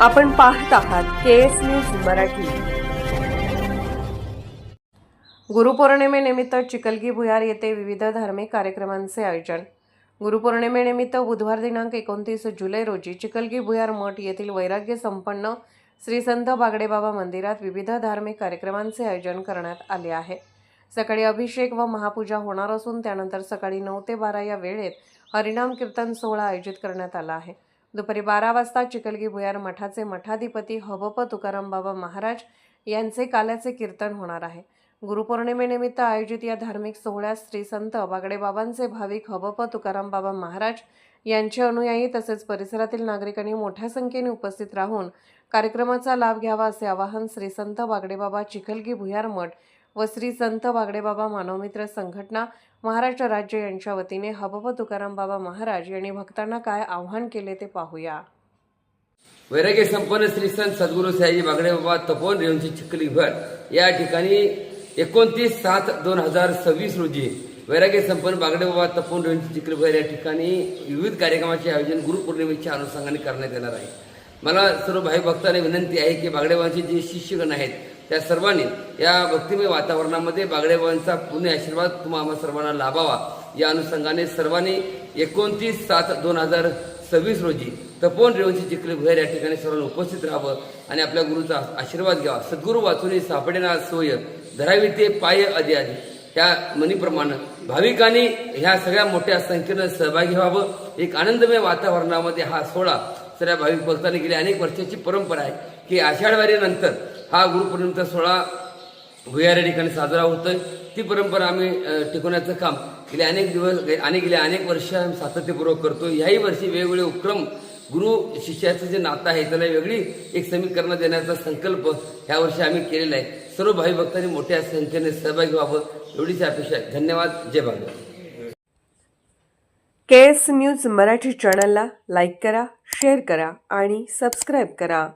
आपण पाहत आहात केएस न्यूज मराठी। गुरुपौर्णिमेनिमित्त चिखलगी भुयार येथे विविध धार्मिक कार्यक्रमांचे आयोजन। गुरुपौर्णिमेनिमित्त बुधवार दिनांक 29 जुलै रोजी चिखलगी भुयार मठ येथील वैराग्य संपन्न श्री संत बागडेबाबा मंदिरात विविध धार्मिक कार्यक्रमांचे आयोजन करण्यात आले आहे। सकाळी अभिषेक व महापूजा होणार असून त्यानंतर सकाळी 9 ते 12 या वेळेत हरिनाम कीर्तन सोहळा आयोजित करण्यात आला आहे। दुपारी 12 वाजता चिखलगी भुयार मठाचे मठाधिपती हबप तुकाराम बाबा महाराज यांचे काल्याचे कीर्तन होणार आहे। गुरुपौर्णिमेनिमित्त आयोजित या धार्मिक सोहळ्यात श्री संत बागडेबाबांचे भाविक हबप तुकाराम बाबा महाराज यांचे अनुयायी तसेच परिसरातील नागरिकांनी मोठ्या संख्येने उपस्थित राहून कार्यक्रमाचा लाभ घ्यावा असे आवाहन श्री संत बागडेबाबा चिखलगी भुयार मठ व श्री संत बागडेबाबा मानवमित्र संघटना महाराष्ट्र राज्य यांच्या वतीने हबप तुकाराम बाबा महाराज यांनी भक्तांना काय आवाहन केले ते पाहूया। वैराग्य संपन्न श्री संत सद्गुरू साईजी बागडेबाबा तपोवन रेवंची चिखली भुयार या ठिकाणी 29/7/2026 रोजी वैराग्य संपन्न बागडेबाबा तपोवन रेवंची चिखली भुयार या ठिकाणी विविध कार्यक्रमाचे आयोजन गुरुपौर्णिमेच्या अनुषंगाने करण्यात येणार आहे। मला सर्व भाई भक्तांना विनंती आहे की बागडेबाबांचे जे शिष्यगण आहेत त्या सर्वांनी या भक्तिमय वातावरणामध्ये बागडेबाबांचा पुण्य आशीर्वाद तुम्हा सर्वांना लाभावा या अनुषंगाने सर्वांनी 29/7/2026 रोजी तपोवन रेवंची चिखली भुयार या ठिकाणी सर्वांनी उपस्थित राहावं आणि आपल्या गुरुचा आशीर्वाद घ्यावा। सद्गुरू वाचून सापडेना सोय धरावी ते पाय आदी आदी त्या म्हणीप्रमाणे भाविकांनी ह्या सगळ्या मोठ्या संख्येनं सहभागी व्हावं। एक आनंदमय वातावरणामध्ये हा सोहळा सर्व भाविक भक्तांनी गेली अनेक वर्षाची परंपरा आहे की आषाढवारीनंतर हा गुरुपौर्णिमेचा सोहळा भुयार या ठिकाणी साजरा होतोय। ती परंपरा आम्ही टिकवण्याचं काम गेले अनेक वर्ष सातत्यपूर्वक करतो। याही वर्षी वेगवेगळे उपक्रम गुरु शिष्याचं जे नातं आहे त्याला वेगळी एक समीकरण देण्याचा संकल्प ह्या वर्षी आम्ही केलेला आहे। सर्व भाई भक्तांनी मोठ्या संख्येने सहभागी व्हावं एवढीच अपेक्षा आहे। धन्यवाद। जय बागडेबाबा। केएस न्यूज मराठी चॅनलला लाईक करा, शेअर करा आणि सबस्क्राईब करा।